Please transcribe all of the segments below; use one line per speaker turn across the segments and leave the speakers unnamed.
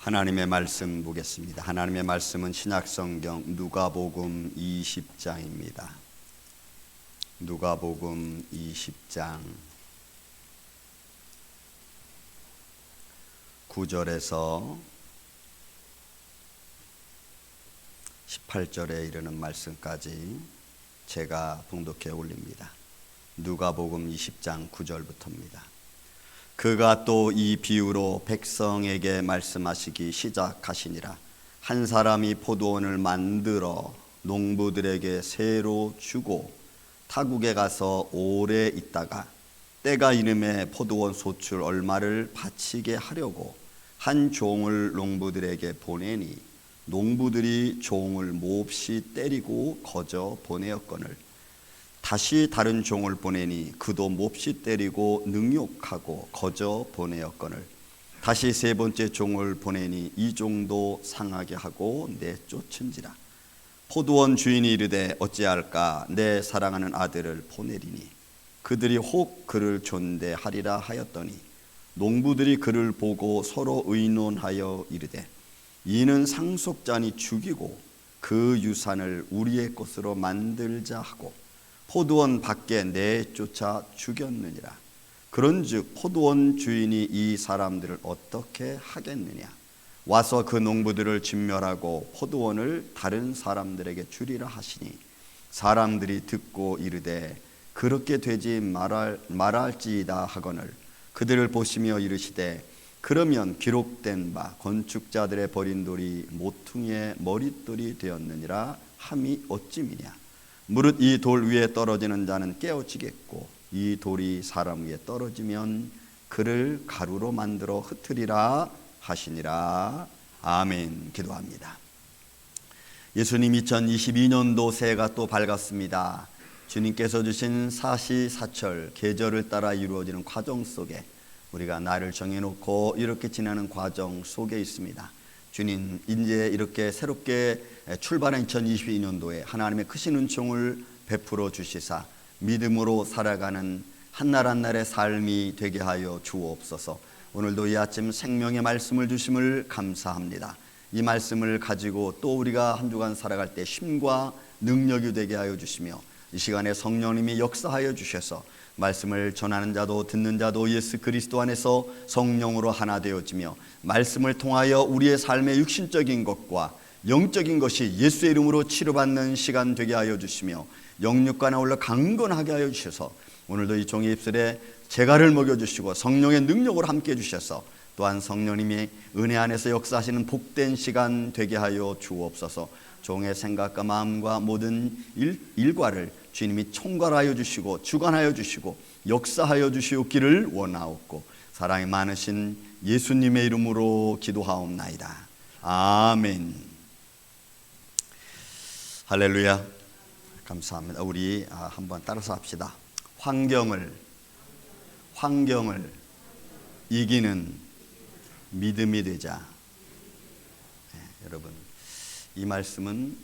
하나님의 말씀 보겠습니다. 하나님의 말씀은 신약성경 누가복음 20장입니다. 누가복음 20장 9절에서 18절에 이르는 말씀까지 제가 봉독해 올립니다. 누가복음 20장 9절부터입니다. 그가 또 이 비유로 백성에게 말씀하시기 시작하시니라. 한 사람이 포도원을 만들어 농부들에게 새로 주고 타국에 가서 오래 있다가 때가 이름에 포도원 소출 얼마를 바치게 하려고 한 종을 농부들에게 보내니 농부들이 종을 몹시 때리고 거저 보내었거늘 다시 다른 종을 보내니 그도 몹시 때리고 능욕하고 거저 보내었거늘 다시 세 번째 종을 보내니 이 종도 상하게 하고 내쫓은지라. 포도원 주인이 이르되 어찌할까? 내 사랑하는 아들을 보내리니 그들이 혹 그를 존대하리라 하였더니 농부들이 그를 보고 서로 의논하여 이르되 이는 상속자니 죽이고 그 유산을 우리의 것으로 만들자 하고 포도원 밖에 내쫓아 죽였느니라. 그런즉 포도원 주인이 이 사람들을 어떻게 하겠느냐? 와서 그 농부들을 진멸하고 포도원을 다른 사람들에게 주리라 하시니 사람들이 듣고 이르되 그렇게 되지 말할지이다 하거늘 그들을 보시며 이르시되 그러면 기록된 바 건축자들의 버린 돌이 모퉁이의 머릿돌이 되었느니라 함이 어찌미냐? 무릇 이 돌 위에 떨어지는 자는 깨어지겠고 이 돌이 사람 위에 떨어지면 그를 가루로 만들어 흩으리라 하시니라. 아멘. 기도합니다. 예수님 2022년도 새해가 또 밝았습니다. 주님께서 주신 사시사철 계절을 따라 이루어지는 과정 속에 우리가 날을 정해놓고 이렇게 지나는 과정 속에 있습니다. 주님, 이제 이렇게 새롭게 출발한 2022년도에 하나님의 크신 은총을 베풀어 주시사 믿음으로 살아가는 한날 한날의 삶이 되게 하여 주옵소서. 오늘도 이 아침 생명의 말씀을 주심을 감사합니다. 이 말씀을 가지고 또 우리가 한 주간 살아갈 때 힘과 능력이 되게 하여 주시며 이 시간에 성령님이 역사하여 주셔서 말씀을 전하는 자도 듣는 자도 예수 그리스도 안에서 성령으로 하나 되어지며 말씀을 통하여 우리의 삶의 육신적인 것과 영적인 것이 예수의 이름으로 치료받는 시간 되게 하여 주시며 영육간에 올라 강건하게 하여 주셔서 오늘도 이 종의 입술에 재갈을 먹여주시고 성령의 능력으로 함께 해주셔서 또한 성령님이 은혜 안에서 역사하시는 복된 시간 되게 하여 주옵소서. 종의 생각과 마음과 모든 일과를 주님이 총괄하여 주시고 주관하여 주시고 역사하여 주시옵기를 원하옵고 사랑이 많으신 예수님의 이름으로 기도하옵나이다. 아멘. 할렐루야. 감사합니다. 우리 한번 따라서 합시다. 환경을 이기는 믿음이 되자. 네, 여러분 이 말씀은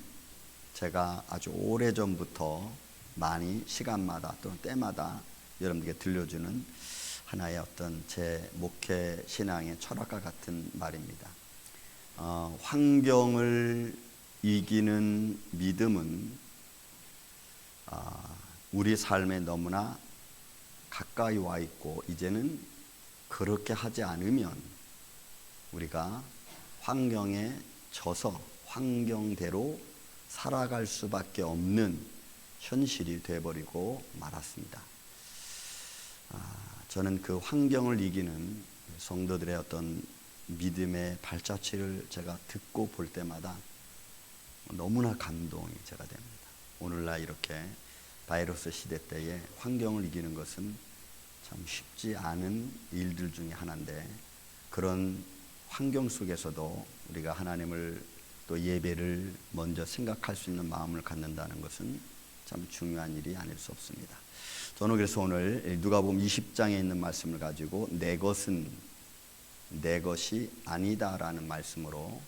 제가 아주 오래전부터 많이 시간마다 또는 때마다 여러분들에게 들려주는 하나의 어떤 제 목회 신앙의 철학과 같은 말입니다. 환경을 이기는 믿음은 우리 삶에 너무나 가까이 와 있고 이제는 그렇게 하지 않으면 우리가 환경에 져서 환경대로 살아갈 수밖에 없는 현실이 되어버리고 말았습니다. 저는 그 환경을 이기는 성도들의 어떤 믿음의 발자취를 제가 듣고 볼 때마다 너무나 감동이 제가 됩니다. 오늘날 이렇게 바이러스 시대 때에 환경을 이기는 것은 참 쉽지 않은 일들 중에 하나인데 그런 환경 속에서도 우리가 하나님을 또 예배를 먼저 생각할 수 있는 마음을 갖는다는 것은 참 중요한 일이 아닐 수 없습니다. 저는 그래서 오늘 누가복음 20장에 있는 말씀을 가지고 내 것은 내 것이 아니다라는 말씀으로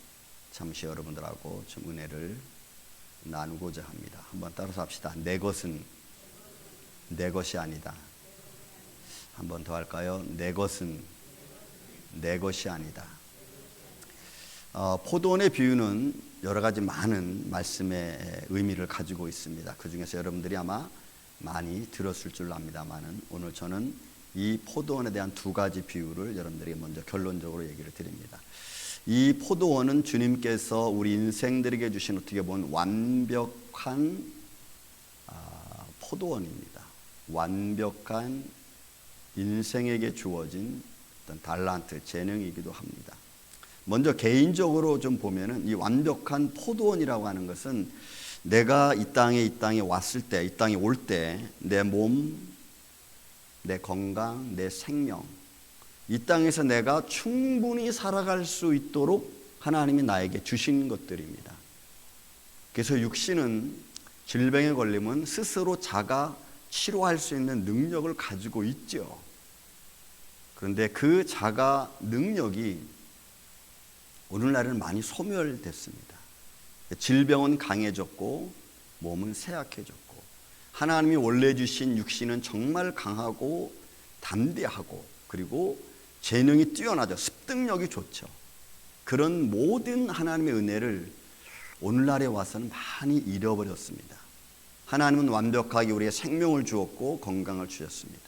잠시 여러분들하고 좀 은혜를 나누고자 합니다. 한번 따라서 합시다. 내 것은 내 것이 아니다. 한 번 더 할까요? 내 것은 내 것이 아니다. 포도원의 비유는 여러 가지 많은 말씀의 의미를 가지고 있습니다. 그 중에서 여러분들이 아마 많이 들었을 줄 압니다만은 오늘 저는 이 포도원에 대한 두 가지 비유를 여러분들에게 먼저 결론적으로 얘기를 드립니다. 이 포도원은 주님께서 우리 인생들에게 주신 어떻게 보면 완벽한 포도원입니다. 완벽한 인생에게 주어진 어떤 달란트, 재능이기도 합니다. 먼저 개인적으로 좀 보면은 이 완벽한 포도원이라고 하는 것은 내가 이 땅에 왔을 때, 이 땅에 올 때 내 몸, 내 건강, 내 생명, 이 땅에서 내가 충분히 살아갈 수 있도록 하나님이 나에게 주신 것들입니다. 그래서 육신은 질병에 걸리면 스스로 자가 치료할 수 있는 능력을 가지고 있죠. 그런데 그 자가 능력이 오늘날은 많이 소멸됐습니다. 질병은 강해졌고 몸은 쇠약해졌고, 하나님이 원래 주신 육신은 정말 강하고 담대하고 그리고 재능이 뛰어나죠. 습득력이 좋죠. 그런 모든 하나님의 은혜를 오늘날에 와서는 많이 잃어버렸습니다. 하나님은 완벽하게 우리의 생명을 주었고 건강을 주셨습니다.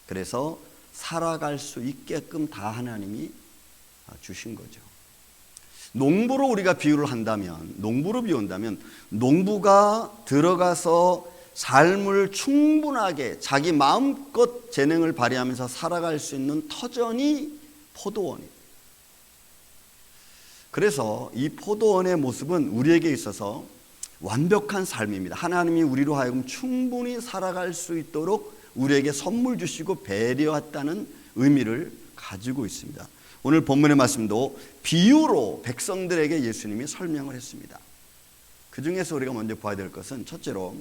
그래서 살아갈 수 있게끔 다 하나님이 주신 거죠. 농부로 우리가 비유를 한다면, 농부로 비운다면 농부가 들어가서 삶을 충분하게 자기 마음껏 재능을 발휘하면서 살아갈 수 있는 터전이 포도원입니다. 그래서 이 포도원의 모습은 우리에게 있어서 완벽한 삶입니다. 하나님이 우리로 하여금 충분히 살아갈 수 있도록 우리에게 선물 주시고 배려했다는 의미를 가지고 있습니다. 오늘 본문의 말씀도 비유로 백성들에게 예수님이 설명을 했습니다. 그 중에서 우리가 먼저 봐야 될 것은 첫째로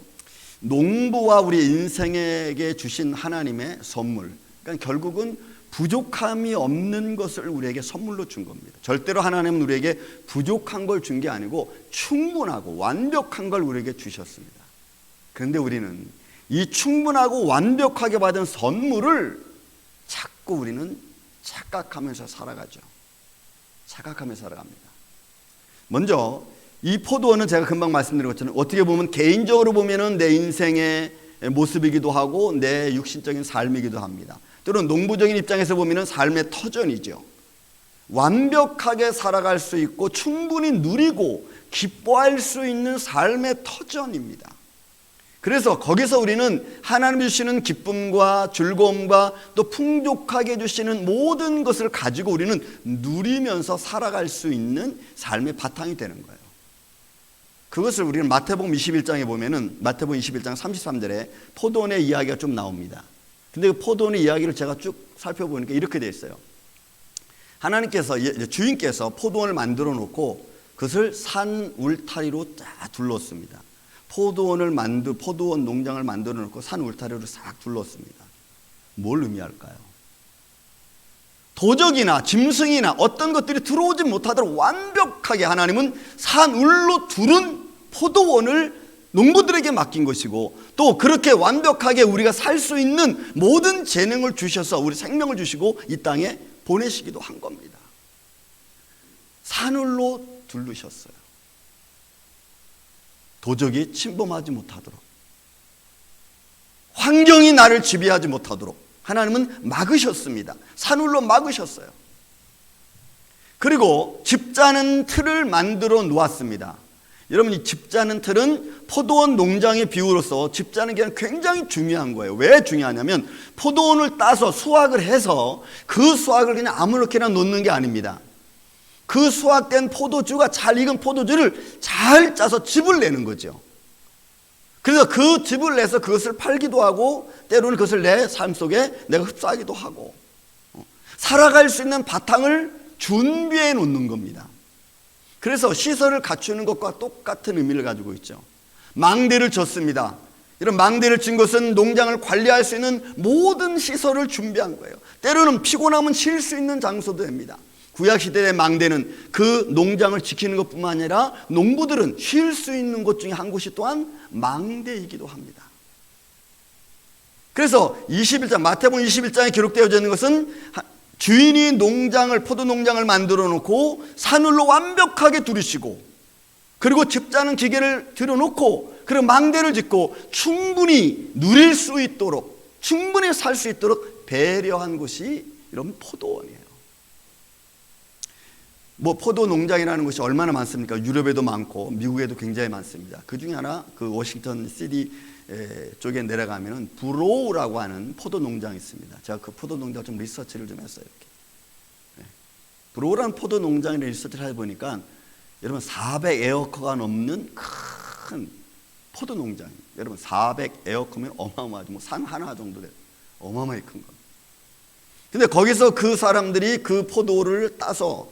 농부와 우리 인생에게 주신 하나님의 선물, 그러니까 결국은 부족함이 없는 것을 우리에게 선물로 준 겁니다. 절대로 하나님은 우리에게 부족한 걸 준 게 아니고 충분하고 완벽한 걸 우리에게 주셨습니다. 그런데 우리는 이 충분하고 완벽하게 받은 선물을 자꾸 우리는 착각하면서 살아가죠. 착각하면서 살아갑니다. 먼저 이 포도원은 제가 금방 말씀드린 것처럼 어떻게 보면 개인적으로 보면은 내 인생의 모습이기도 하고 내 육신적인 삶이기도 합니다. 또는 농부적인 입장에서 보면은 삶의 터전이죠. 완벽하게 살아갈 수 있고 충분히 누리고 기뻐할 수 있는 삶의 터전입니다. 그래서 거기서 우리는 하나님 주시는 기쁨과 즐거움과 또 풍족하게 주시는 모든 것을 가지고 우리는 누리면서 살아갈 수 있는 삶의 바탕이 되는 거예요. 그것을 우리는 마태복음 21장에 보면은 마태복음 21장 33절에 포도원의 이야기가 좀 나옵니다. 근데 그 포도원의 이야기를 제가 쭉 살펴보니까 이렇게 되어 있어요. 하나님께서, 주인께서 포도원을 만들어 놓고 그것을 산 울타리로 쫙 둘렀습니다. 포도원 농장을 만들어 놓고 산 울타리로 싹 둘렀습니다. 뭘 의미할까요? 도적이나 짐승이나 어떤 것들이 들어오지 못하도록 완벽하게 하나님은 산 울로 두른 포도원을 농부들에게 맡긴 것이고, 또 그렇게 완벽하게 우리가 살 수 있는 모든 재능을 주셔서 우리 생명을 주시고 이 땅에 보내시기도 한 겁니다. 산울로 둘르셨어요. 도적이 침범하지 못하도록, 환경이 나를 지배하지 못하도록 하나님은 막으셨습니다. 산울로 막으셨어요. 그리고 집자는 틀을 만들어 놓았습니다. 여러분, 이 집자는 틀은 포도원 농장의 비유로서 집자는 게 굉장히 중요한 거예요. 왜 중요하냐면 포도원을 따서 수확을 해서 그 수확을 그냥 아무렇게나 놓는 게 아닙니다. 그 수확된 포도주가 잘 익은 포도주를 잘 짜서 즙을 내는 거죠. 그래서 그 즙을 내서 그것을 팔기도 하고 때로는 그것을 내 삶 속에 내가 흡수하기도 하고 살아갈 수 있는 바탕을 준비해 놓는 겁니다. 그래서 시설을 갖추는 것과 똑같은 의미를 가지고 있죠. 망대를 졌습니다. 이런 망대를 진 것은 농장을 관리할 수 있는 모든 시설을 준비한 거예요. 때로는 피곤하면 쉴 수 있는 장소도 됩니다. 구약시대의 망대는 그 농장을 지키는 것뿐만 아니라 농부들은 쉴 수 있는 곳 중에 한 곳이 또한 망대이기도 합니다. 그래서 21장, 마태복음 21장에 기록되어 있는 것은 주인이 포도 농장을 만들어 놓고 산울로 완벽하게 두르시고, 그리고 집자는 기계를 들여놓고, 그리고 망대를 짓고 충분히 누릴 수 있도록, 충분히 살 수 있도록 배려한 곳이 이런 포도원이에요. 포도 농장이라는 것이 얼마나 많습니까? 유럽에도 많고 미국에도 굉장히 많습니다. 그 중에 하나, 그 워싱턴 시티 쪽에 내려가면은 브로우라고 하는 포도 농장이 있습니다. 제가 그 포도 농장 좀 리서치를 좀 했어요. 이렇게. 브로우라는 포도 농장에 리서치를 해보니까 여러분 400에어커가 넘는 큰 포도 농장이에요. 여러분 400에어커면 어마어마하죠. 산 하나 정도 돼요. 어마어마하게 큰 거. 근데 거기서 그 사람들이 그 포도를 따서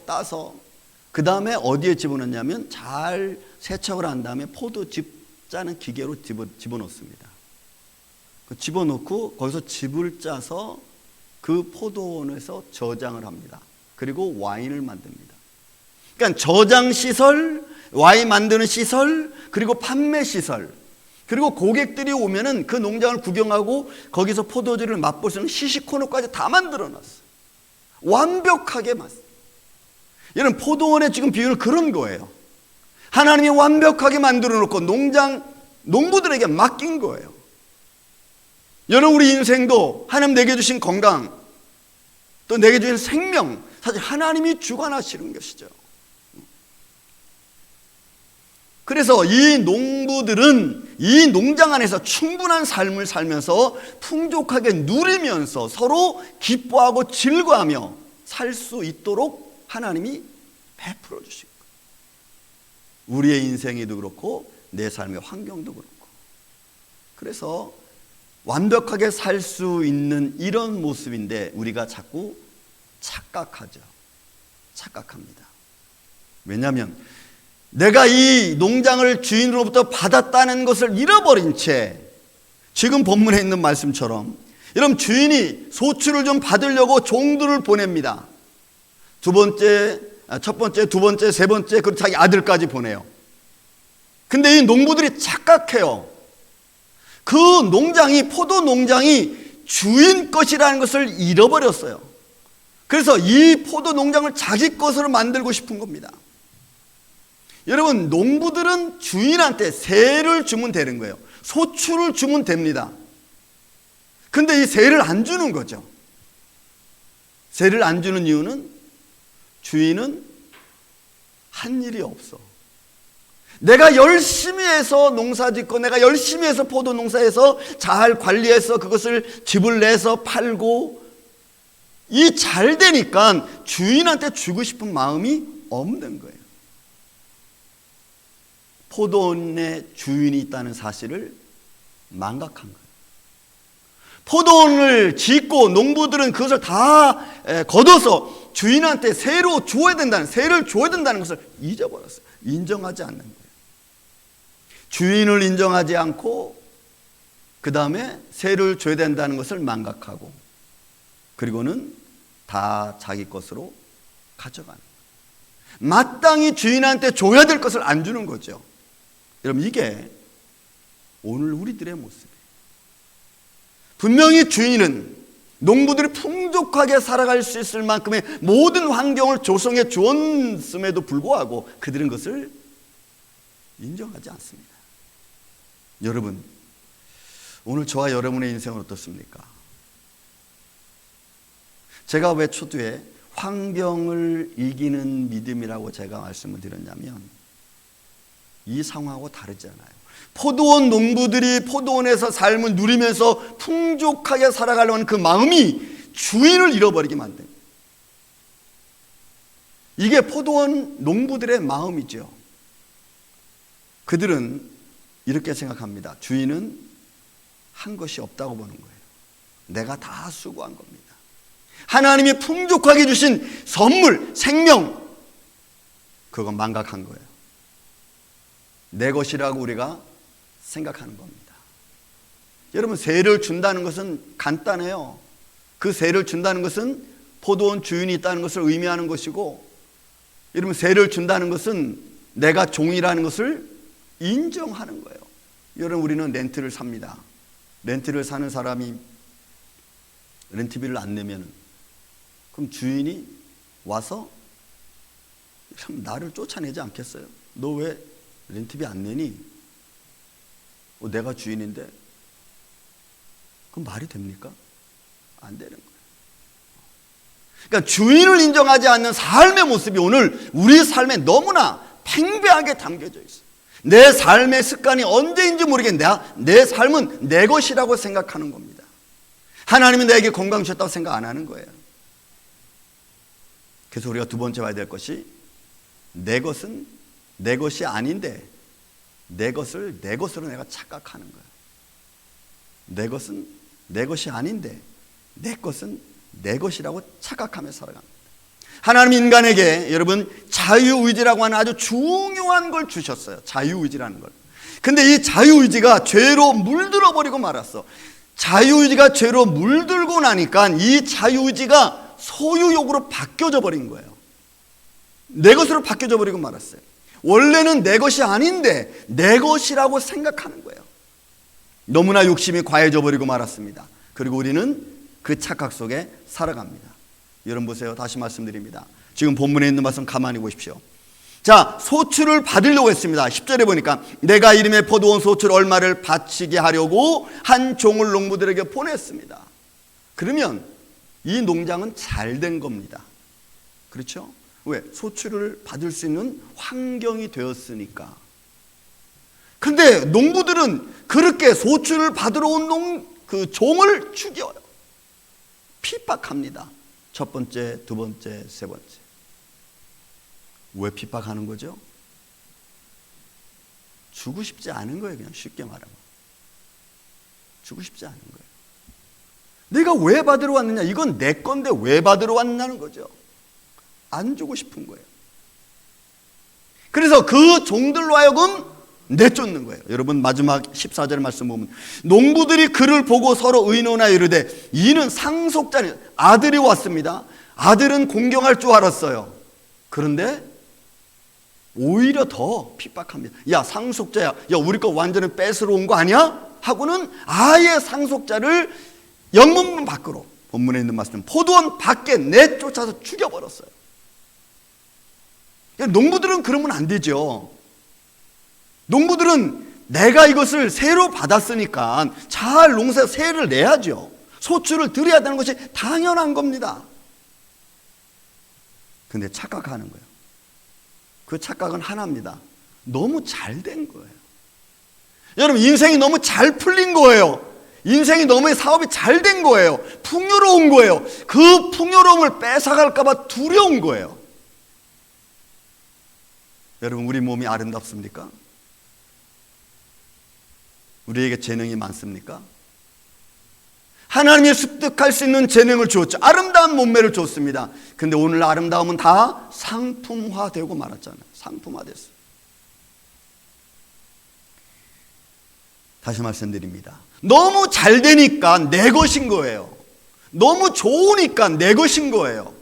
그 다음에 어디에 집어넣냐면 잘 세척을 한 다음에 포도즙 짜는 기계로 집어넣습니다. 집어넣고 거기서 즙을 짜서 그 포도원에서 저장을 합니다. 그리고 와인을 만듭니다. 그러니까 저장 시설, 와인 만드는 시설, 그리고 판매 시설, 그리고 고객들이 오면은 그 농장을 구경하고 거기서 포도주를 맛볼 수 있는 시식 코너까지 다 만들어 놨어요. 완벽하게 맞습니다. 여러분, 포도원의 지금 비유는 그런 거예요. 하나님이 완벽하게 만들어 놓고 농부들에게 맡긴 거예요. 여러분, 우리 인생도 하나님 내게 주신 건강, 또 내게 주신 생명, 사실 하나님이 주관하시는 것이죠. 그래서 이 농부들은 이 농장 안에서 충분한 삶을 살면서 풍족하게 누리면서 서로 기뻐하고 즐거워하며 살 수 있도록 하나님이 베풀어 주신 거예요. 우리의 인생에도 그렇고 내 삶의 환경도 그렇고. 그래서 완벽하게 살 수 있는 이런 모습인데 우리가 자꾸 착각합니다. 왜냐하면 내가 이 농장을 주인으로부터 받았다는 것을 잃어버린 채 지금 본문에 있는 말씀처럼 여러분, 주인이 소출을 좀 받으려고 종들을 보냅니다. 첫 번째, 두 번째, 세 번째, 그리고 자기 아들까지 보내요. 근데 이 농부들이 착각해요. 그 농장이, 포도 농장이 주인 것이라는 것을 잃어버렸어요. 그래서 이 포도 농장을 자기 것으로 만들고 싶은 겁니다. 여러분, 농부들은 주인한테 세를 주면 되는 거예요. 소출을 주면 됩니다. 근데 이 세를 안 주는 거죠. 세를 안 주는 이유는 주인은 한 일이 없어. 내가 열심히 해서 농사 짓고 내가 열심히 해서 포도 농사해서 잘 관리해서 그것을 즙을 내서 팔고 이 잘 되니까 주인한테 주고 싶은 마음이 없는 거예요. 포도원에 주인이 있다는 사실을 망각한 거예요. 포도원을 짓고 농부들은 그것을 다 걷어서 주인한테 세를 줘야 된다는 것을 잊어버렸어요. 인정하지 않는 거예요. 주인을 인정하지 않고 그 다음에 세를 줘야 된다는 것을 망각하고 그리고는 다 자기 것으로 가져가는 거예요. 마땅히 주인한테 줘야 될 것을 안 주는 거죠. 여러분, 이게 오늘 우리들의 모습이에요. 분명히 주인은 농부들이 풍족하게 살아갈 수 있을 만큼의 모든 환경을 조성해 주었음에도 불구하고 그들은 그것을 인정하지 않습니다. 여러분, 오늘 저와 여러분의 인생은 어떻습니까? 제가 왜 초두에 환경을 이기는 믿음이라고 제가 말씀을 드렸냐면 이 상황하고 다르지 않아요. 포도원 농부들이 포도원에서 삶을 누리면서 풍족하게 살아가려는 그 마음이 주인을 잃어버리게 만듭니다. 이게 포도원 농부들의 마음이죠. 그들은 이렇게 생각합니다. 주인은 한 것이 없다고 보는 거예요. 내가 다 수고한 겁니다. 하나님이 풍족하게 주신 선물, 생명, 그건 망각한 거예요. 내 것이라고 우리가 생각하는 겁니다. 여러분, 세를 준다는 것은 간단해요. 그 세를 준다는 것은 포도원 주인이 있다는 것을 의미하는 것이고, 여러분, 세를 준다는 것은 내가 종이라는 것을 인정하는 거예요. 여러분, 우리는 렌트를 삽니다. 렌트를 사는 사람이 렌트비를 안 내면 그럼 주인이 와서 참 나를 쫓아내지 않겠어요? 너 왜 렌트비 안 내니? 내가 주인인데. 그럼 말이 됩니까? 안 되는 거예요. 그러니까 주인을 인정하지 않는 삶의 모습이 오늘 우리 삶에 너무나 팽배하게 담겨져 있어요. 내 삶의 습관이 언제인지 모르겠는데 내 삶은 내 것이라고 생각하는 겁니다. 하나님은 내게 건강 주셨다고 생각 안 하는 거예요. 그래서 우리가 두 번째 봐야 될 것이 내 것은 내 것이 아닌데 내 것을 내 것으로 내가 착각하는 거예요. 내 것은 내 것이 아닌데 내 것은 내 것이라고 착각하며 살아갑니다. 하나님 인간에게 여러분 자유의지라고 하는 아주 중요한 걸 주셨어요. 자유의지라는 걸. 근데 이 자유의지가 죄로 물들어 버리고 말았어. 자유의지가 죄로 물들고 나니까 이 자유의지가 소유욕으로 바뀌어져 버린 거예요. 내 것으로 바뀌어져 버리고 말았어요. 원래는 내 것이 아닌데 내 것이라고 생각하는 거예요. 너무나 욕심이 과해져 버리고 말았습니다. 그리고 우리는 그 착각 속에 살아갑니다. 여러분 보세요. 다시 말씀드립니다. 지금 본문에 있는 말씀 가만히 보십시오. 자, 소출을 받으려고 했습니다. 10절에 보니까 내가 이름에 포도원 소출 얼마를 바치게 하려고 한 종을 농부들에게 보냈습니다. 그러면 이 농장은 잘 된 겁니다. 그렇죠? 왜? 소출을 받을 수 있는 환경이 되었으니까. 근데 농부들은 그렇게 소출을 받으러 온 그 종을 죽여요. 핍박합니다. 첫 번째, 두 번째, 세 번째. 왜 핍박하는 거죠? 주고 싶지 않은 거예요. 그냥 쉽게 말하면. 주고 싶지 않은 거예요. 내가 왜 받으러 왔느냐? 이건 내 건데 왜 받으러 왔냐는 거죠. 안 주고 싶은 거예요. 그래서 그 종들로 하여금 내쫓는 거예요. 여러분 마지막 14절 말씀 보면 농부들이 그를 보고 서로 의논하여 이르되 이는 상속자니 아들이 왔습니다. 아들은 공경할 줄 알았어요. 그런데 오히려 더 핍박합니다. 야 상속자야, 야 우리 거 완전히 뺏으러 온 거 아니야? 하고는 아예 상속자를 영문문 밖으로, 본문에 있는 말씀 포도원 밖에 내쫓아서 죽여버렸어요. 농부들은 그러면 안 되죠. 농부들은 내가 이것을 세로 받았으니까 잘 농사에 세를 내야죠. 소출을 드려야 되는 것이 당연한 겁니다. 근데 착각하는 거예요. 그 착각은 하나입니다. 너무 잘 된 거예요. 여러분 인생이 너무 잘 풀린 거예요. 인생이 너무 사업이 잘 된 거예요. 풍요로운 거예요. 그 풍요로움을 뺏어갈까 봐 두려운 거예요. 여러분 우리 몸이 아름답습니까? 우리에게 재능이 많습니까? 하나님이 습득할 수 있는 재능을 주었죠. 아름다운 몸매를 줬습니다. 근데 오늘 아름다움은 다 상품화되고 말았잖아요. 상품화됐어요. 다시 말씀드립니다. 너무 잘 되니까 내 것인 거예요. 너무 좋으니까 내 것인 거예요.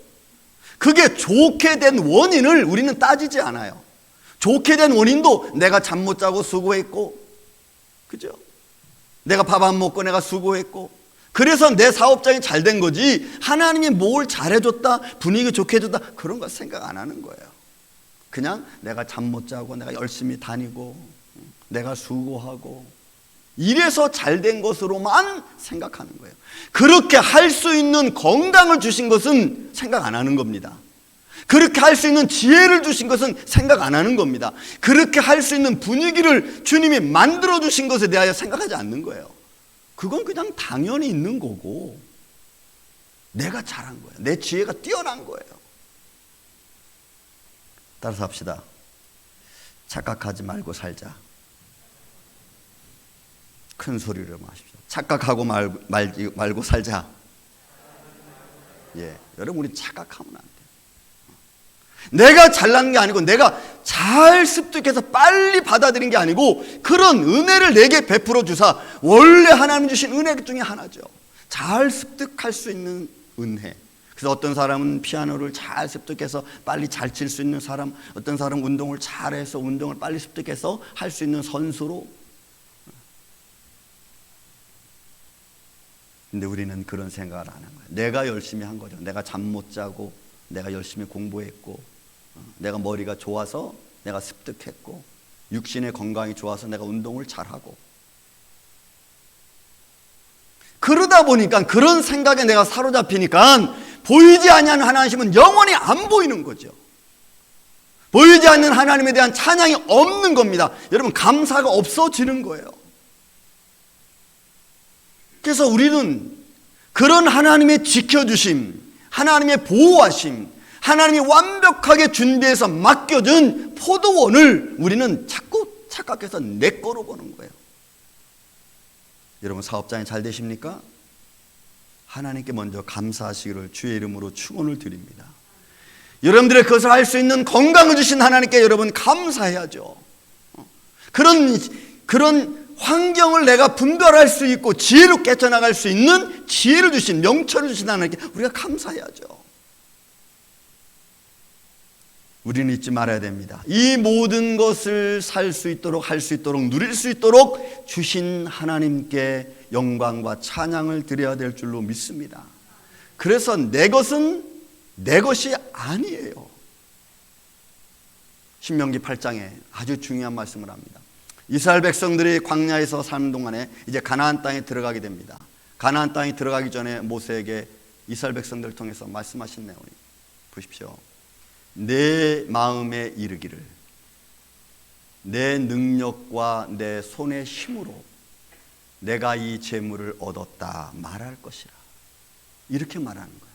그게 좋게 된 원인을 우리는 따지지 않아요. 좋게 된 원인도 내가 잠 못 자고 수고했고, 그죠? 내가 밥 안 먹고 내가 수고했고, 그래서 내 사업장이 잘 된 거지 하나님이 뭘 잘해줬다, 분위기 좋게 해줬다 그런 거 생각 안 하는 거예요. 그냥 내가 잠 못 자고 내가 열심히 다니고 내가 수고하고 이래서 잘 된 것으로만 생각하는 거예요. 그렇게 할 수 있는 건강을 주신 것은 생각 안 하는 겁니다. 그렇게 할 수 있는 지혜를 주신 것은 생각 안 하는 겁니다. 그렇게 할 수 있는 분위기를 주님이 만들어 주신 것에 대하여 생각하지 않는 거예요. 그건 그냥 당연히 있는 거고 내가 잘한 거예요. 내 지혜가 뛰어난 거예요. 따라서 합시다. 착각하지 말고 살자. 큰 소리로 마십시오. 착각하고 말고 살자. 예, 여러분 우리 착각하면 안 돼요. 내가 잘난 게 아니고 내가 잘 습득해서 빨리 받아들인 게 아니고 그런 은혜를 내게 베풀어 주사 원래 하나님 주신 은혜 중에 하나죠. 잘 습득할 수 있는 은혜. 그래서 어떤 사람은 피아노를 잘 습득해서 빨리 잘 칠 수 있는 사람, 어떤 사람은 운동을 잘해서 운동을 빨리 습득해서 할 수 있는 선수로, 근데 우리는 그런 생각을 안 한 거예요. 내가 열심히 한 거죠. 내가 잠 못 자고, 내가 열심히 공부했고, 내가 머리가 좋아서 내가 습득했고, 육신의 건강이 좋아서 내가 운동을 잘하고, 그러다 보니까 그런 생각에 내가 사로잡히니까 보이지 않는 하나님은 영원히 안 보이는 거죠. 보이지 않는 하나님에 대한 찬양이 없는 겁니다. 여러분, 감사가 없어지는 거예요. 그래서 우리는 그런 하나님의 지켜주심, 하나님의 보호하심, 하나님이 완벽하게 준비해서 맡겨준 포도원을 우리는 자꾸 착각해서 내 거로 보는 거예요. 여러분, 사업장이 잘 되십니까? 하나님께 먼저 감사하시기를 주의 이름으로 축원을 드립니다. 여러분들의 그것을 할 수 있는 건강을 주신 하나님께 여러분 감사해야죠. 그런 환경을 내가 분별할 수 있고 지혜로 깨쳐나갈 수 있는 지혜를 주신, 명철을 주신 하나님께 우리가 감사해야죠. 우리는 잊지 말아야 됩니다. 이 모든 것을 살 수 있도록, 할 수 있도록, 누릴 수 있도록 주신 하나님께 영광과 찬양을 드려야 될 줄로 믿습니다. 그래서 내 것은 내 것이 아니에요. 신명기 8장에 아주 중요한 말씀을 합니다. 이스라엘 백성들이 광야에서 사는 동안에 이제 가나안 땅에 들어가게 됩니다. 가나안 땅에 들어가기 전에 모세에게 이스라엘 백성들을 통해서 말씀하신 내용이 보십시오. 내 마음에 이르기를 내 능력과 내 손의 힘으로 내가 이 재물을 얻었다 말할 것이라. 이렇게 말하는 거예요.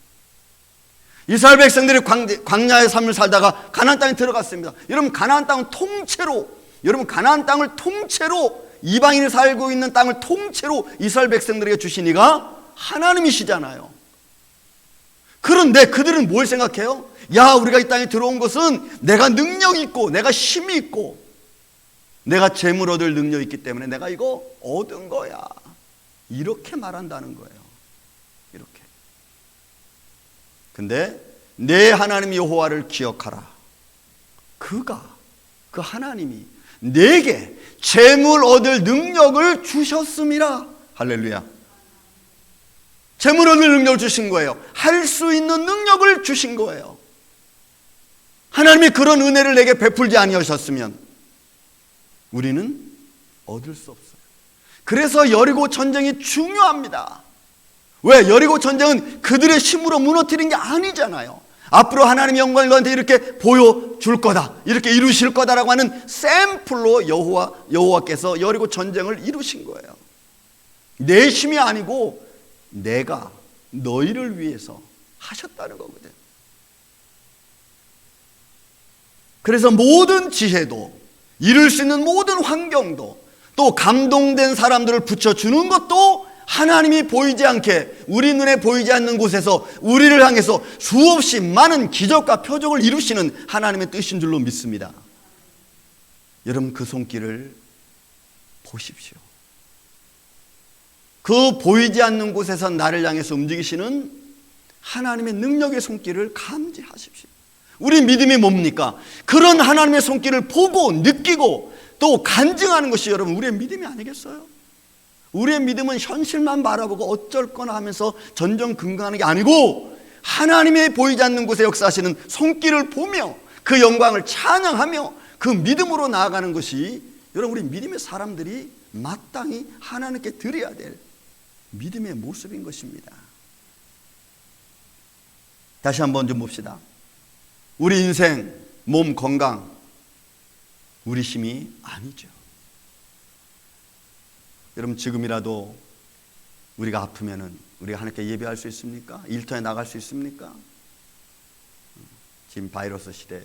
이스라엘 백성들이 광야의 삶을 살다가 가나안 땅에 들어갔습니다. 여러분, 가나안 땅은 통째로, 여러분, 가나안 땅을 통째로, 이방인이 살고 있는 땅을 통째로 이스라엘 백성들에게 주신 이가 하나님이시잖아요. 그런데 그들은 뭘 생각해요? 야, 우리가 이 땅에 들어온 것은 내가 능력이 있고 내가 힘이 있고 내가 재물 얻을 능력이 있기 때문에 내가 이거 얻은 거야. 이렇게 말한다는 거예요. 이렇게. 근데 내 하나님 여호와를 기억하라. 그 하나님이 내게 재물 얻을 능력을 주셨음이라. 할렐루야. 재물 얻을 능력을 주신 거예요. 할 수 있는 능력을 주신 거예요. 하나님이 그런 은혜를 내게 베풀지 아니하셨으면 우리는 얻을 수 없어요. 그래서 여리고 전쟁이 중요합니다. 왜? 여리고 전쟁은 그들의 힘으로 무너뜨린 게 아니잖아요. 앞으로 하나님의 영광을 너한테 이렇게 보여줄 거다, 이렇게 이루실 거다라고 하는 샘플로 여호와께서 여리고 전쟁을 이루신 거예요. 내 힘이 아니고 내가 너희를 위해서 하셨다는 거거든. 그래서 모든 지혜도, 이룰 수 있는 모든 환경도, 또 감동된 사람들을 붙여주는 것도 하나님이 보이지 않게, 우리 눈에 보이지 않는 곳에서 우리를 향해서 수없이 많은 기적과 표적을 이루시는 하나님의 뜻인 줄로 믿습니다. 여러분, 그 손길을 보십시오. 그 보이지 않는 곳에서 나를 향해서 움직이시는 하나님의 능력의 손길을 감지하십시오. 우리 믿음이 뭡니까? 그런 하나님의 손길을 보고 느끼고 또 간증하는 것이 여러분 우리의 믿음이 아니겠어요? 우리의 믿음은 현실만 바라보고 어쩔 거나 하면서 전전긍긍하는 게 아니고 하나님의 보이지 않는 곳에 역사하시는 손길을 보며 그 영광을 찬양하며 그 믿음으로 나아가는 것이 여러분 우리 믿음의 사람들이 마땅히 하나님께 드려야 될 믿음의 모습인 것입니다. 다시 한번 좀 봅시다. 우리 인생, 몸 건강, 우리 힘이 아니죠. 여러분, 지금이라도 우리가 아프면은 우리가 하나님께 예배할 수 있습니까? 일터에 나갈 수 있습니까? 지금 바이러스 시대,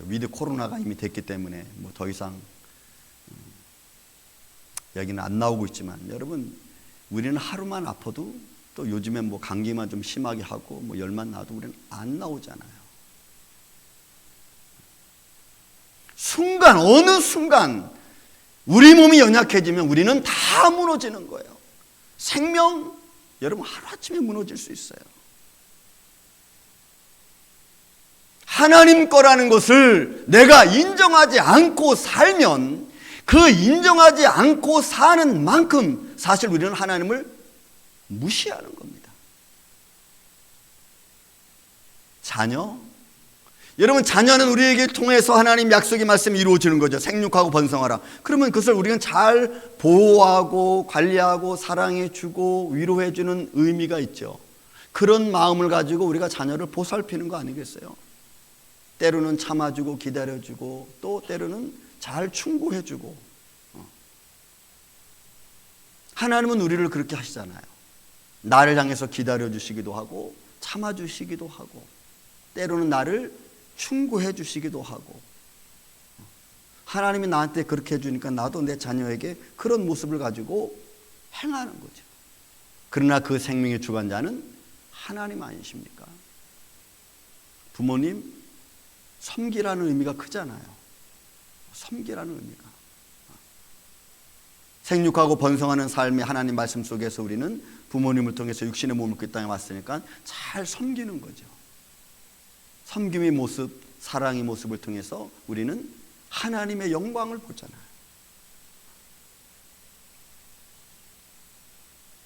위드 코로나가 이미 됐기 때문에 뭐 더 이상 여기는 안 나오고 있지만 여러분, 우리는 하루만 아파도 또 요즘엔 뭐 감기만 좀 심하게 하고 뭐 열만 나도 우리는 안 나오잖아요. 어느 순간 우리 몸이 연약해지면 우리는 다 무너지는 거예요. 생명, 여러분 하루아침에 무너질 수 있어요. 하나님 거라는 것을 내가 인정하지 않고 살면 그 인정하지 않고 사는 만큼 사실 우리는 하나님을 무시하는 겁니다. 자녀? 여러분, 자녀는 우리에게 통해서 하나님 약속의 말씀이 이루어지는 거죠. 생육하고 번성하라. 그러면 그것을 우리는 잘 보호하고 관리하고 사랑해주고 위로해주는 의미가 있죠. 그런 마음을 가지고 우리가 자녀를 보살피는 거 아니겠어요? 때로는 참아주고 기다려주고 또 때로는 잘 충고해주고. 하나님은 우리를 그렇게 하시잖아요. 나를 향해서 기다려주시기도 하고 참아주시기도 하고 때로는 나를 충고해 주시기도 하고. 하나님이 나한테 그렇게 해주니까 나도 내 자녀에게 그런 모습을 가지고 행하는 거죠. 그러나 그 생명의 주관자는 하나님 아니십니까? 부모님 섬기라는 의미가 크잖아요. 섬기라는 의미가. 생육하고 번성하는 삶의 하나님 말씀 속에서 우리는 부모님을 통해서 육신의 몸을 그 땅에 왔으니까 잘 섬기는 거죠. 섬김의 모습, 사랑의 모습을 통해서 우리는 하나님의 영광을 보잖아요.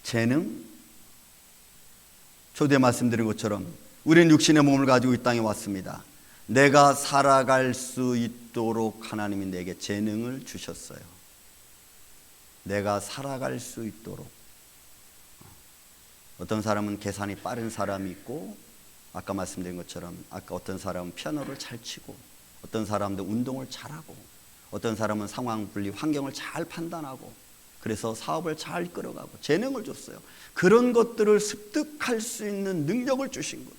재능, 초대 말씀드린 것처럼 우리는 육신의 몸을 가지고 이 땅에 왔습니다. 내가 살아갈 수 있도록 하나님이 내게 재능을 주셨어요. 내가 살아갈 수 있도록. 어떤 사람은 계산이 빠른 사람이 있고, 아까 말씀드린 것처럼 아까 어떤 사람은 피아노를 잘 치고, 어떤 사람도 운동을 잘하고, 어떤 사람은 상황 분리, 환경을 잘 판단하고, 그래서 사업을 잘 이끌어가고 재능을 줬어요. 그런 것들을 습득할 수 있는 능력을 주신 거예요.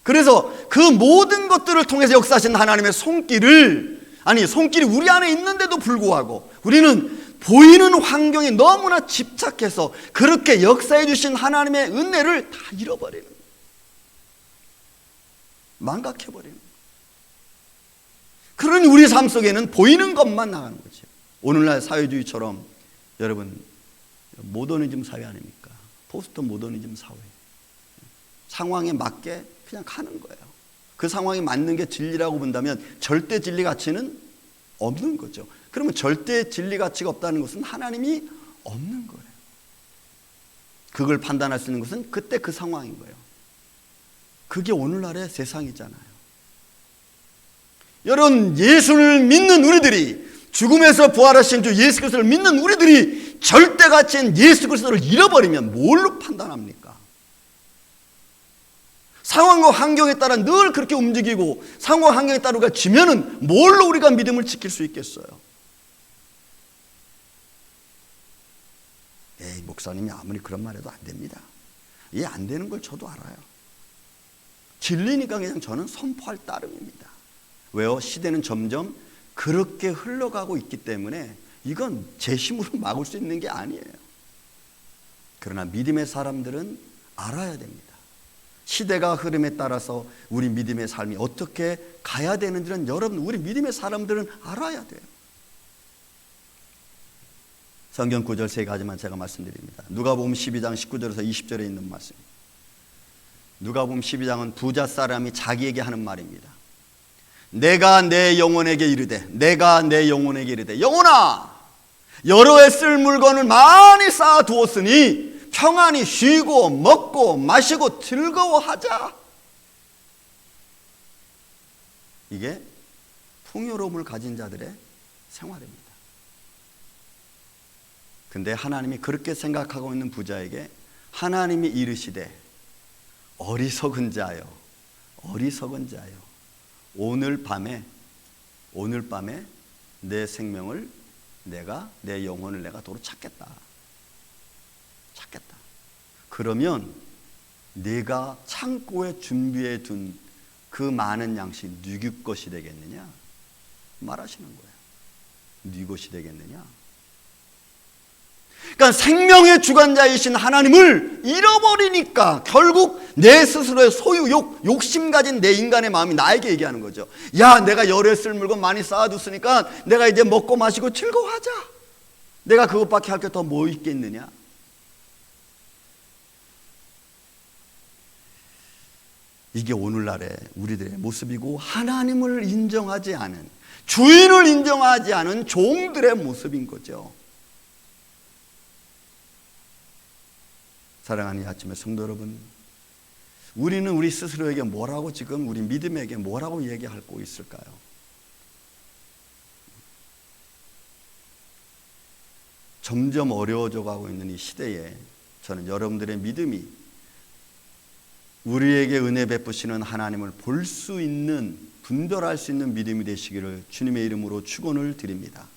그래서 그 모든 것들을 통해서 역사하신 하나님의 손길이 우리 안에 있는데도 불구하고 우리는 보이는 환경에 너무나 집착해서 그렇게 역사해 주신 하나님의 은혜를 다 잃어버리는 거예요. 망각해버리는 거예요. 그러니 우리 삶 속에는 보이는 것만 나가는 거죠. 오늘날 사회주의처럼 여러분 모더니즘 사회 아닙니까? 포스트 모더니즘 사회. 상황에 맞게 그냥 가는 거예요. 그 상황에 맞는 게 진리라고 본다면 절대 진리 가치는 없는 거죠. 그러면 절대 진리 가치가 없다는 것은 하나님이 없는 거예요. 그걸 판단할 수 있는 것은 그때 그 상황인 거예요. 그게 오늘날의 세상이잖아요. 여러분, 예수를 믿는 우리들이, 죽음에서 부활하신 주 예수 그리스도를 믿는 우리들이 절대 가치인 예수 그리스도를 잃어버리면 뭘로 판단합니까? 상황과 환경에 따라 늘 그렇게 움직이고 상황과 환경에 따라 지면은 뭘로 우리가 믿음을 지킬 수 있겠어요? 에이, 목사님이 아무리 그런 말해도 안 됩니다. 이게 안 되는 걸 저도 알아요. 진리니까 그냥 저는 선포할 따름입니다. 왜요? 시대는 점점 그렇게 흘러가고 있기 때문에 이건 제 힘으로 막을 수 있는 게 아니에요. 그러나 믿음의 사람들은 알아야 됩니다. 시대가 흐름에 따라서 우리 믿음의 삶이 어떻게 가야 되는지는 여러분, 우리 믿음의 사람들은 알아야 돼요. 성경 구절 3가지만 제가 말씀드립니다. 누가복음 12장 19절에서 20절에 있는 말씀. 누가복음 12장은 부자 사람이 자기에게 하는 말입니다. 내가 내 영혼에게 이르되, 영혼아, 여러 해 쓸 물건을 많이 쌓아두었으니 평안히 쉬고 먹고 마시고 즐거워하자. 이게 풍요로움을 가진 자들의 생활입니다. 근데 하나님이 그렇게 생각하고 있는 부자에게 하나님이 이르시되, 어리석은 자여, 오늘 밤에 내 생명을 내 영혼을 내가 도로 찾겠다. 그러면 네가 창고에 준비해 둔 그 많은 양식 누구 것이 되겠느냐 말하시는 거예요. 네 것이 되겠느냐. 그러니까 생명의 주관자이신 하나님을 잃어버리니까 결국 내 스스로의 소유, 욕심 가진 내 인간의 마음이 나에게 얘기하는 거죠. 야, 내가 여러 해 쓸 물건 많이 쌓아뒀으니까 내가 이제 먹고 마시고 즐거워하자. 내가 그것밖에 할 게 더 뭐 있겠느냐. 이게 오늘날의 우리들의 모습이고, 하나님을 인정하지 않은, 주인을 인정하지 않은 종들의 모습인 거죠. 사랑하는 이 아침에 성도 여러분, 우리는 우리 스스로에게 뭐라고 지금 우리 믿음에게 뭐라고 얘기하고 있을까요? 점점 어려워져 가고 있는 이 시대에 저는 여러분들의 믿음이 우리에게 은혜 베푸시는 하나님을 볼 수 있는, 분별할 수 있는 믿음이 되시기를 주님의 이름으로 축원을 드립니다.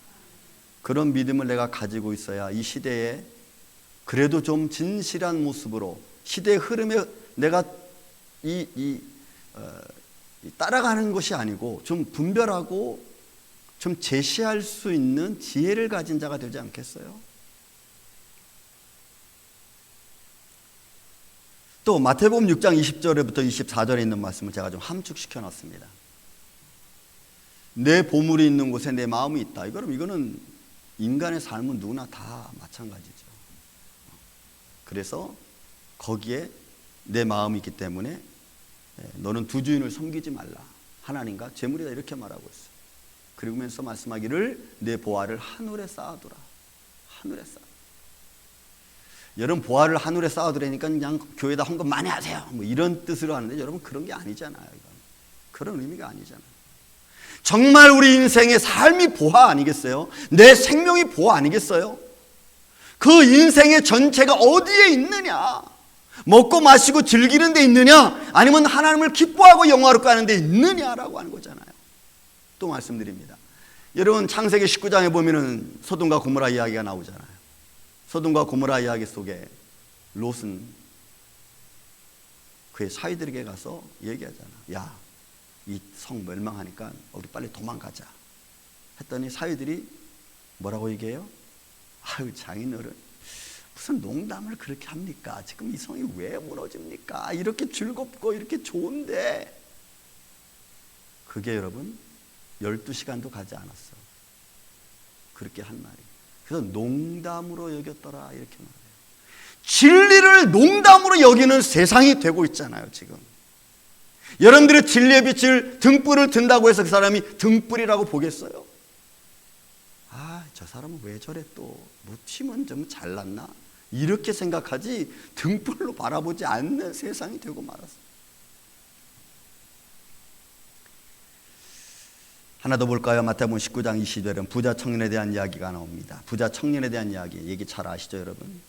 그런 믿음을 내가 가지고 있어야 이 시대에 그래도 좀 진실한 모습으로 시대의 흐름에 내가 따라가는 것이 아니고 좀 분별하고 좀 제시할 수 있는 지혜를 가진 자가 되지 않겠어요? 또 마태복음 6장 20절부터 24절에 있는 말씀을 제가 좀 함축시켜 놨습니다. 내 보물이 있는 곳에 내 마음이 있다. 이거는 인간의 삶은 누구나 다 마찬가지죠. 그래서 거기에 내 마음이 있기 때문에 너는 두 주인을 섬기지 말라. 하나님과 재물이다, 이렇게 말하고 있어요. 그러면서 말씀하기를 내 보화를 하늘에 쌓아두라. 하늘에 쌓아. 여러분, 보화를 하늘에 쌓아두라니까 그냥 교회에다 헌금 많이 하세요, 뭐 이런 뜻으로 하는데 여러분, 그런 게 아니잖아요. 이건. 그런 의미가 아니잖아요. 정말 우리 인생의 삶이 보화 아니겠어요? 내 생명이 보화 아니겠어요? 그 인생의 전체가 어디에 있느냐? 먹고 마시고 즐기는 데 있느냐? 아니면 하나님을 기뻐하고 영화롭게 하는 데 있느냐라고 하는 거잖아요. 또 말씀드립니다. 여러분, 창세기 19장에 보면은 소돔과 고모라 이야기가 나오잖아요. 소돔과 고모라 이야기 속에 롯은 그의 사위들에게 가서 얘기하잖아. 야, 이 성 멸망하니까 우리 빨리 도망가자. 했더니 사위들이 뭐라고 얘기해요? 아유, 장인어른, 무슨 농담을 그렇게 합니까? 지금 이 성이 왜 무너집니까? 이렇게 즐겁고 이렇게 좋은데. 그게 여러분 12시간도 가지 않았어. 그렇게 한 말이. 그래서 농담으로 여겼더라, 이렇게 말해요. 진리를 농담으로 여기는 세상이 되고 있잖아요, 지금. 여러분들의 진리의 빛을 등불을 든다고 해서 그 사람이 등불이라고 보겠어요? 아, 저 사람은 왜 저래, 또 뭐 튀면 좀 잘났나? 이렇게 생각하지 등불로 바라보지 않는 세상이 되고 말았어요. 하나 더 볼까요? 마태복음 19장 20절은 부자 청년에 대한 이야기가 나옵니다. 부자 청년에 대한 이야기, 얘기 잘 아시죠, 여러분?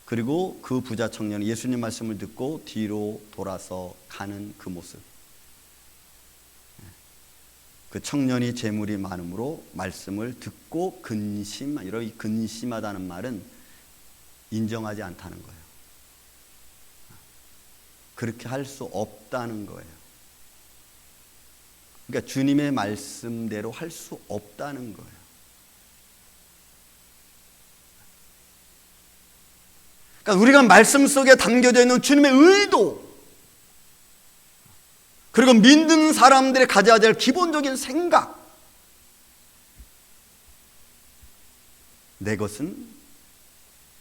그리고 그 부자 청년이 예수님 말씀을 듣고 뒤로 돌아서 가는 그 모습. 그 청년이 재물이 많음으로 말씀을 듣고 이런 근심하다는 말은 인정하지 않다는 거예요. 그렇게 할 수 없다는 거예요. 그러니까 주님의 말씀대로 할 수 없다는 거예요. 그러니까 우리가 말씀 속에 담겨져 있는 주님의 의도, 그리고 믿는 사람들이 가져야 될 기본적인 생각, 내 것은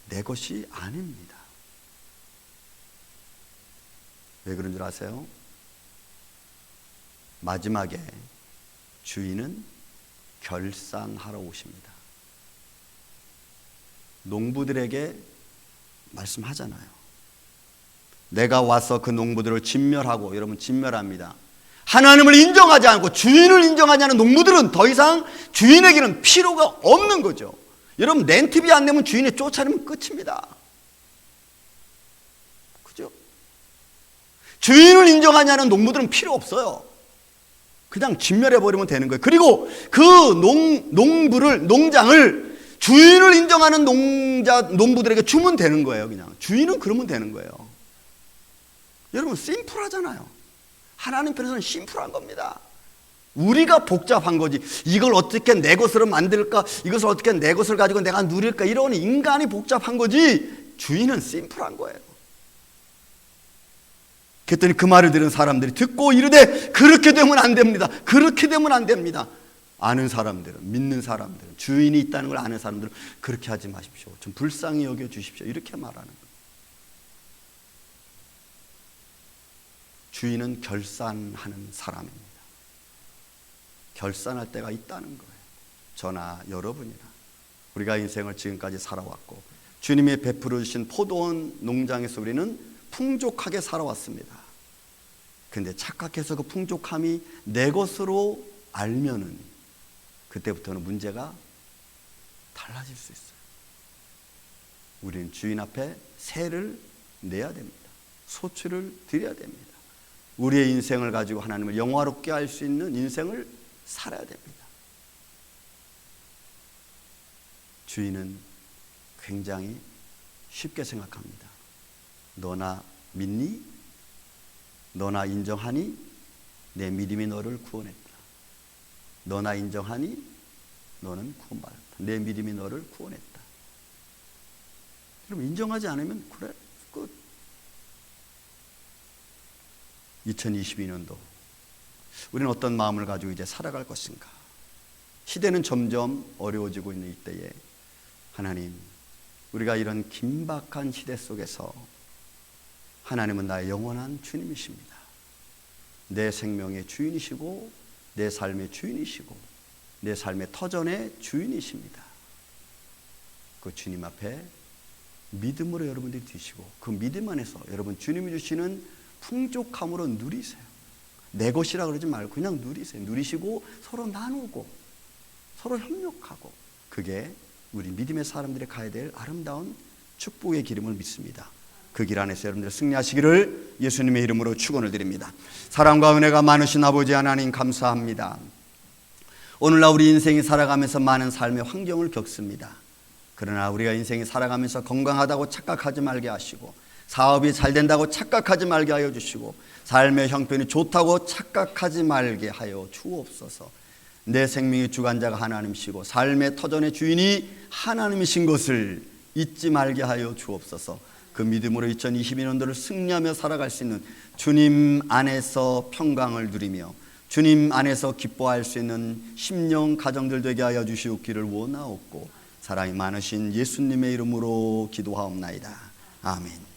내 것이 아닙니다. 왜 그런 줄 아세요? 마지막에 주인은 결산하러 오십니다. 농부들에게 말씀하잖아요. 내가 와서 그 농부들을 진멸하고, 여러분, 진멸합니다. 하나님을 인정하지 않고 주인을 인정하지 않는 농부들은 더 이상 주인에게는 필요가 없는 거죠. 여러분, 렌트비 안 내면 주인이 쫓아내면 끝입니다. 그죠? 주인을 인정하지 않는 농부들은 필요 없어요. 그냥 진멸해버리면 되는 거예요. 그리고 그 농장을 주인을 인정하는 농부들에게 주면 되는 거예요. 그냥 주인은 그러면 되는 거예요. 여러분, 심플하잖아요. 하나님 편에서는 심플한 겁니다. 우리가 복잡한 거지. 이걸 어떻게 내 것으로 만들까? 이것을 어떻게 내 것을 가지고 내가 누릴까? 이런 인간이 복잡한 거지, 주인은 심플한 거예요. 그랬더니 그 말을 들은 사람들이 듣고 이르되 그렇게 되면 안 됩니다. 그렇게 되면 안 됩니다. 아는 사람들은, 믿는 사람들은, 주인이 있다는 걸 아는 사람들은 그렇게 하지 마십시오. 좀 불쌍히 여겨 주십시오. 이렇게 말하는 거예요. 주인은 결산하는 사람입니다. 결산할 때가 있다는 거예요. 저나 여러분이나 우리가 인생을 지금까지 살아왔고 주님이 베풀어 주신 포도원 농장에서 우리는 풍족하게 살아왔습니다. 근데 착각해서 그 풍족함이 내 것으로 알면은 그때부터는 문제가 달라질 수 있어요. 우리는 주인 앞에 세를 내야 됩니다. 소출을 드려야 됩니다. 우리의 인생을 가지고 하나님을 영화롭게 할 수 있는 인생을 살아야 됩니다. 주인은 굉장히 쉽게 생각합니다. 너나 믿니? 너나 인정하니? 내 믿음이 너를 구원했다. 너나 인정하니? 너는 구원받았다. 내 믿음이 너를 구원했다. 여러분, 인정하지 않으면 그래 끝. 2022년도 우리는 어떤 마음을 가지고 이제 살아갈 것인가? 시대는 점점 어려워지고 있는 이때에 하나님, 우리가 이런 긴박한 시대 속에서 하나님은 나의 영원한 주님이십니다. 내 생명의 주인이시고 내 삶의 주인이시고 내 삶의 터전의 주인이십니다. 그 주님 앞에 믿음으로 여러분들이 드시고 그 믿음 안에서 여러분 주님이 주시는 풍족함으로 누리세요. 내 것이라 그러지 말고 그냥 누리세요. 누리시고 서로 나누고 서로 협력하고, 그게 우리 믿음의 사람들이 가야 될 아름다운 축복의 길임을 믿습니다. 그 길 안에서 여러분들 승리하시기를 예수님의 이름으로 축원을 드립니다. 사랑과 은혜가 많으신 아버지 하나님, 감사합니다. 오늘날 우리 인생이 살아가면서 많은 삶의 환경을 겪습니다. 그러나 우리가 인생이 살아가면서 건강하다고 착각하지 말게 하시고, 사업이 잘 된다고 착각하지 말게 하여 주시고, 삶의 형편이 좋다고 착각하지 말게 하여 주옵소서. 내 생명의 주관자가 하나님이시고 삶의 터전의 주인이 하나님이신 것을 잊지 말게 하여 주옵소서. 그 믿음으로 2022년도를 승리하며 살아갈 수 있는, 주님 안에서 평강을 누리며 주님 안에서 기뻐할 수 있는 심령 가정들 되게 하여 주시옵기를 원하옵고, 사랑이 많으신 예수님의 이름으로 기도하옵나이다. 아멘.